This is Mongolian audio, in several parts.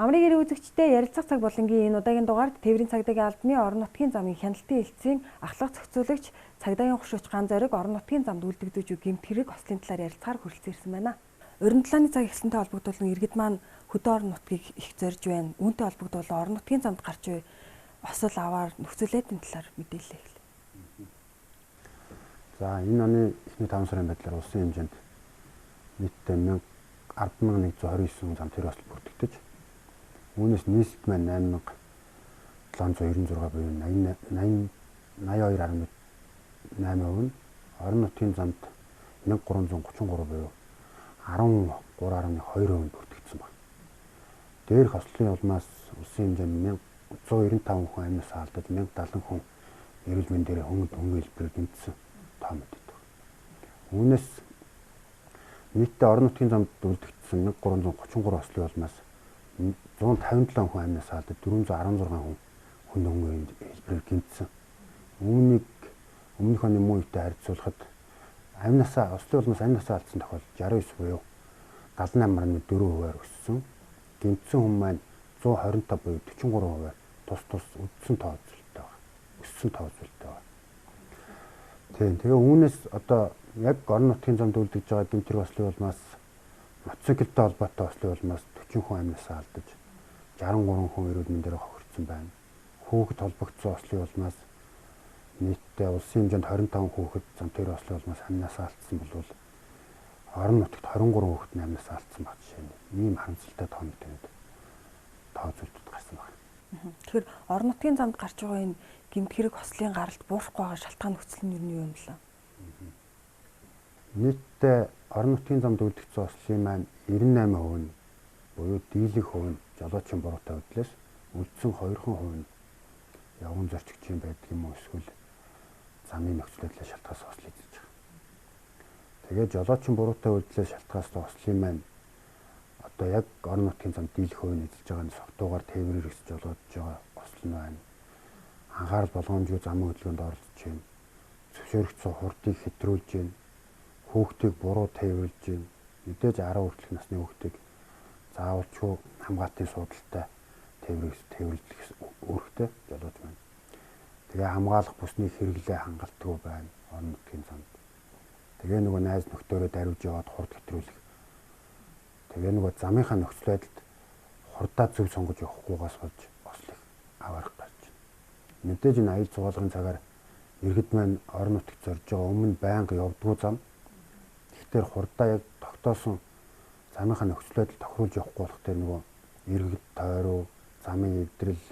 Амрын гэрээ үзэгчдээ ярилцах цаг болонгийн энэ удаагийн дугаард Тээврийн цагдаагийн албаны орон нутгийн замын хяналтын элцийн ахлах зохицуулагч цагдаагийн хуршууч Ган Зориг орон нутгийн замд үлдэгдэж буй гэмт хэрэг ослын талаар ярилцахаар хүрэлцэн ирсэн байна. Орон талааны цаг эхлэнтэй холбогдуулан иргэд маань хөдөө орон нутгийг их зорж байна. Үүнтэй холбогдуулан орон нутгийн замд гарч буй осол аваар нөхцөлөдийн талаар мэдээлэл эхлэв. За энэ оны эхний 5 сарын байдлаар улсын хэмжээнд нийтдээ 10,129 зам тэр осол бүртгэж үүнээс нийслэл маань 8,796 буюу 82.8%, орон нутгийн замд 1,333 буюу 13.2% бүртгэгдсэн байна. Дээрх ослын улмаас улсын хэмжээнд 195 хүн амьнасаа алдаж 1,070 хүн эрүүл мэндээр хөнгөн хэлбэрээр гэмтсэн тоо мэдэгдэж байна. Үүнээс нийтдээ орон нутгийн замд үлдэгдсэн 1,333 ослын улмаас 157 хүн амьнасаа алдаж 416 хүн хөнгөн хэлбэрээр гэмтсэн. Өмнөх оны мөн үетэй харьцуулахад ослын улмаас амьнасаа алдсан тохиолдол 69 буюу 78.4%-аар өссөн. Гэмтсэн хүн маань 125 буюу 43%-аар тус өссөн тоо үзүүлэлттэй байна. Тэгээ үүнээс одоо яг орон нутгийн замд үлдэж байгаа гэмт хэрэг ослын улмаас мотоциклтэй холбоотой ослын улмаас 40 хүн амьнасаа алдаж 63 хүн эрүүл мэндээр хохирдсон байна. Хүүхэд холбогдсон ослын улмаас нийтдээ улсын хэмжээнд 25 хүүхэд зам тэр ослын улмаас амьнасаа алдсан бол орон нутагт 23 хүүхэд амьнасаа алдсан баг жишээ нь. Ийм харамсалтай тоо мэдээд тоо зүйлүүд гарсан байна. Тэгэхээр орон нутгийн замд гарч байгаа энэ гэмт хэрэг ослын гаралт буурахгүй байгаа шалтгаан нөхцөл нь юу юм бэ? Нийтдээ орон нутгийн замд үлдэгдсэн ослын маань 98% нь буюу дийлэнх хувь нь жолоочийн буруутай байдлаас үлдсэн 2% нь явган зорчигчийн байдаг юм уу эсвэл замын нөхцөл байдлаас шалтгаалсан ослыг хийж байгаа. Тэгээд жолоочийн буруутай байдлаас шалтгаалсан ослын маань одоо яг орон нутгийн замд дийлэнх хувь нь эзэлж байгаа нь согтуугаар тээврээр өсөж жолоодж байгаа осол нь байна. Анхаарал болгоомжгүй замын хөдөлгөөнд оролцож байна. Зөвшөөрөгдсөн хурдыг хэтрүүлж байна. Хүүхдийг буруу тээвэрлж байна. Мэдээж 10 хүртэлх насны хүүхдийг заавалчгүй хамгаалтын суудалтай тээвэрлэх үүрэгтэй жолоож байна. Тэгээ хамгаалах бүсний хэрэглээ хангалтгүй байна орон нутгийн замд. Тэгээ нөгөө найз нөхдөөрөө даруйж яваад хурд хэтрүүлэх. Тэгээ нөгөө замынхаа нөхцөл байдалд хурдаа зөв сонгож явахгүйгаас болж ослыг аваарах гарч байна. Мэдээж энэ аял цугаалгын цагаар иргэд маань орон нутагт зорж байгаа өмнө байнга явдггүй зам. Тэгэхээр хурдаа яг тогтоосон замынхаа нөхцөл байдал тохируулж явахгүй болох дээр нөгөө иргэд тойроо замын эвдрэл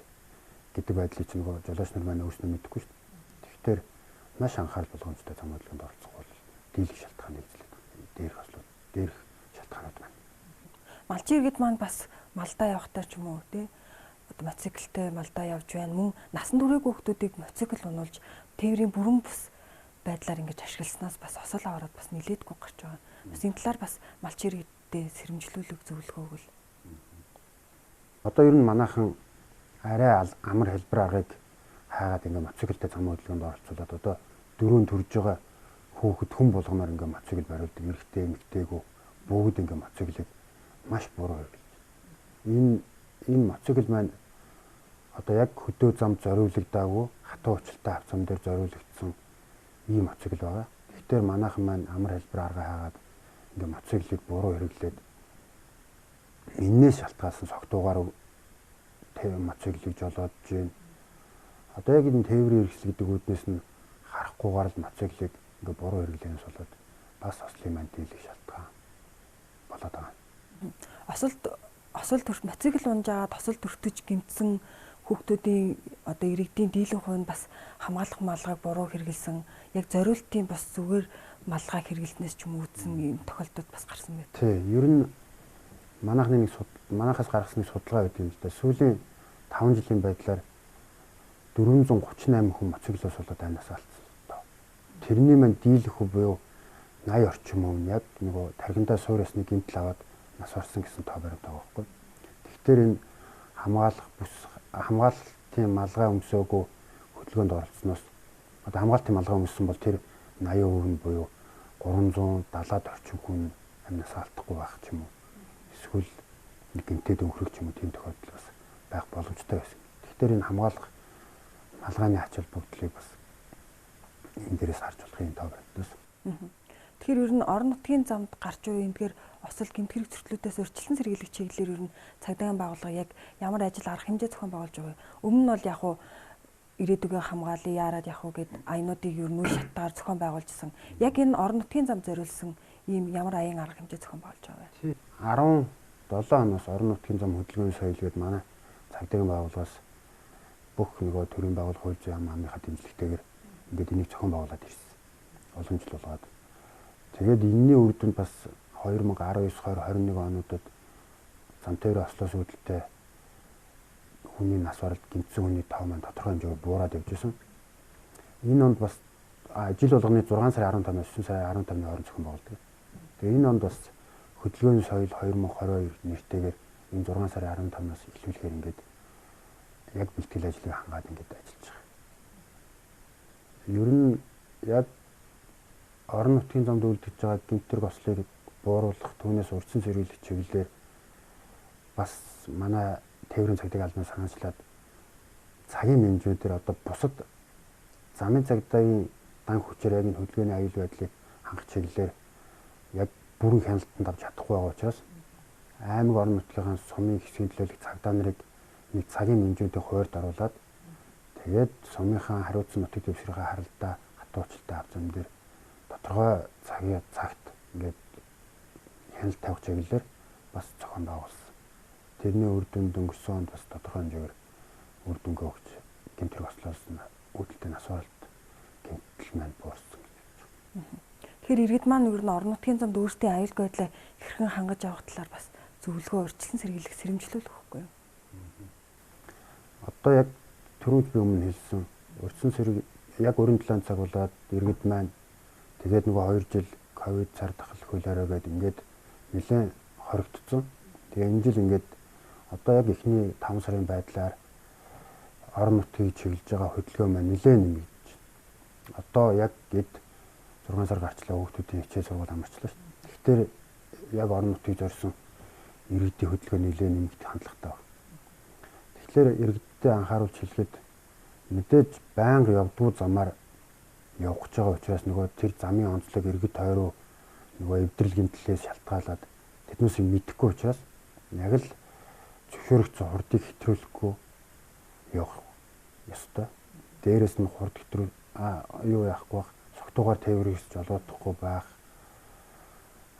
гэдэг байдлыг чинь нөгөө жолооч нар маань өөрснөө мэдэхгүй шүү дээ. Тэгэхээр маш анхаарал болгоомжтой зам хөдөлгөөнд оролцох бол дийлэх шалтгаан нэзлээд дээрх шалтгаанууд байна. Малчин иргэд маань бас малдаа явахтаа ч юм уу тий мотоциклтэй малдаа явж байна. Мөн насан туршийн хүүхдүүдийг мотоцикл унуулж тээврийн бүрэн бус байдлаар ингэж ашигласнаас бас осол аваад бас нилээдгүй гарч байгаа. Бас энэ талаар бас малчин иргэдэд сэрэмжлүүлэг зөвлөгөө өгвөл. Одоо ер нь манайхан арай амар хэлбэр аргыг хаагаад ингээ мотоциклтэй зам хөдөлгөөнд оролцуулаад одоо дөрөв төрж байгаа хүүхэд хүн болгоноор ингээ мотоцикл бариулдаг эрэгтэй эмэгтэйгөө бүгд ингээ мотоциклыг маш буруу хэрэглэж. Энэ мотоцикл маань одоо яг хөдөө замд зориулагдаагүй хатуу уучлалтай авцам дээр зориулагдсан ийм мотоцикл байгаа. Тэгэхээр манайхан маань амар хэлбэр арга хаагаад ингээ мотоциклыг буруу хэрэглээд энээс шалтгаалсан согтуугаар мотоциклыг жолоодж байна. Одоо яг энэ тээврийн хэрэгсэл гэдэг үүднээс нь харахгүйгээр л мотоциклыг ингээ буруу хэрэглэнээс болоод бас ослын маань дийлэх шалтгаан болоод байгаа. Осол мотоцикл унж агаад осол төртөж гэмтсэн хүүхдүүдийн одоо иргэдийн дийлэн хувь нь бас хамгаалах малгайг буруу хэрэгэлсэн. Яг зориултын бас зүгээр малгайг хэрэглэнээс ч юм уу үзсэн юм тохиолдод бас гарсан байна. Тий, ер нь манайхаас гаргасан судалгаа гэдэг юм л да. Сүүлийн 5 жилийн байдлаар 438 хүн мотоциклоос болоод амьнасаа алдсан. Тэрний маань дийлэх хувь буюу 80 орчим хүн яг нөгөө тархиндаа суурьсны гэмтэл аваад нас орсон гэсэн тоо баримт байгаа байхгүй. Тэгэхээр энэ хамгаалтын малгай өмсөөгүй хөдөлгөөнд оролцсноос одоо хамгаалтын малгай өмссөн бол тэр 80% нь буюу 370 орчим хүн амьнасаа алдахгүй байх ч юм уу. Эсвэл гэмтээд өнгөрөх ч юм уу тийм тохиолдол бас байх боломжтой байсан. Тэгэхээр энэ хамгаалах малгайны ач холбогдлыг бас энэ дээрээс харж болох юм тоо байна. Тэгэхээр ер нь орон нутгийн замд гарч буй эндгээр осол гэмтгэрэг зөрчлүүдээс урьдчилан сэргийлэх чиглэлээр ер нь цагдаагийн байгууллага яг ямар ажил арга хэмжээ зохион байгуулж байгаа вэ? Өмнө нь бол яг уу ирээдүгөө хамгаалъя яарад яг уу гэд аянуудыг ер нь үе шатгаар зохион байгуулжсэн. Яг энэ орон нутгийн замд зориулсан ийм ямар аян арга хэмжээ зохион байгуулж байгаа вэ? 17 оноос орон нутгийн зам хөдөлгөөний соёл гэдэг манай цагдаагийн байгууллагаас бүх нөгөө төрийн байгууллага хууль зүйн яамныхаа дэмжлэгтэйгээр ингээд энийг зохион байгуулад ирсэн. Олон жил болгоод. Тэгээд энэний үр дүнд бас 2019-2021 онуудад замтайр ослоос үүдэлтэй хүний нас баралт гэмтсэн хүний тоо маань тодорхой хэмжээгээр буураад явж байсан. Энэ онд бас жил болгоны 6 сарын 15-наас 9 сарын 15-ны хооронд зохион байгуулдаг. Тэгээд энэ онд бас хөдөлгөөний соёл 2022 нэртэйгээр энэ 6 сарын 15-наас эхлүүлэхээр ингээд яг бэлтгэл ажлыг хангаад ингээд ажиллаж байгаа. Ер нь яг орон нутгийн замд үйлдэж байгаа гэмтэрэг ослыг бууруулах, түүнээс урьдчилан сэргийлэх чиглэлээр бас манай тээврийн цагдаагийн албаны санаачлаад цагийн менежүүдээр одоо бусад замын цагдаагийн дан хүчээр яг энэ хөдөлгөөний аюул байдлыг хангах чиглэлээр яг бүрэн хяналтанд авч чадахгүй байгаа учраас аймаг орон нутгийн сумын хэсгийн төлөөлөх цагдаа нарыг нэг цагийн менежүүдийн хуваарьд оруулаад тэгээд сумынхаа хариуцсан нутаг дэвширхээ харалдаа хатуучилтай авч зам дээр тодорхой цагт ингээд хяналт тавих чиглэлээр бас зохион байгуулсан. Тэрний үр дүнд өнгөрсөн онд бас тодорхой хэмжээгээр үр дүнгээ өгч гэмтэрэг ослоос үүдэлтэй нас баралт гэмтэл маань буурсан гэж байна. Тэгэхээр иргэд маань ер нь орон нутгийн замд өөрсдийн аюулгүй байдлаа хэрхэн хангаж авах талаар бас зөвлөгөө урьдчилан сэргийлэх сэрэмжлүүлэх хэрэггүй юу? Одоо яг түрүүж би өмнө хэлсэн урьдчилан сэрэг яг өрн 7 цаг болоод иргэд маань тэгээд нөгөө 2 жил ковид цар тахал хөлөөрөө гээд ингээд нэлээд хоригдсон. Тэгээ энэ жил ингээд одоо яг эхний 5 сарын байдлаар орон нутгийг чиглэж байгаа хөдөлгөөн маань нэлээд нэмэгдэж. Одоо яг гэд 6 сар гарчлаа хүүхдүүдийн хичээл сургууль амарчлаа шүү дээ. Тэгэхээр яг орон нутгийг зорьсон иргэдийн хөдөлгөөн нэлээд нэмэгдэх хандлагатай байна. Тэгэхээр иргэдтэй анхааруулж хэлэхэд мэдээж байнга явдгуу замаар явах гэж байгаа учраас нөгөө тэр замын онцлог иргэд тойроо нөгөө эвдрэл гэмтлээс шалтгаалаад тэднээс мэдэхгүй учраас яг л зөвшөөрөгдсөн хурдыг хэтрүүлэхгүй явах ёстой. Дээрээс нь хурд хэтрүүл юу яахгүй байх, согтуугаар тээврээс жолоодохгүй байх.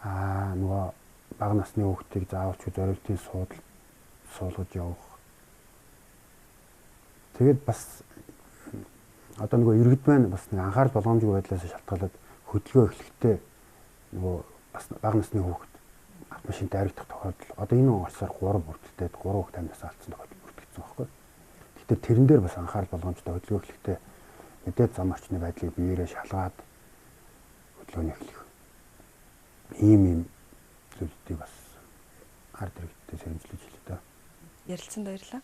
Нөгөө бага насны хүүхдийг заавалч зориултын суулгаж явах. Тэгээд бас одоо нөгөө иргэд маань бас нэг анхаарал болгоомжгүй байдлаас шалтгаалаад хөдөлгөөн эхлэхдээ нөгөө бас бага насны хүүхэд автомашинтай харагдах тохиолдол одоо энэ онцоор 3 бүртгэлтэй 3 хүүхэд амьдаас алдсан тохиолдол бүртгэгдсэн байхгүй. Гэхдээ тэрэн дээр бас анхаарал болгоомжтой хөдөлгөөн эхлэхдээ мэдээд зам орчны байдлыг биеэрээ шалгаад хөдөлгөөний эхлэх. Ийм зүйлүүдийг бас ард иргэдтэй сэрэмжлэж хэлээ та. Ярилцсан баярлалаа.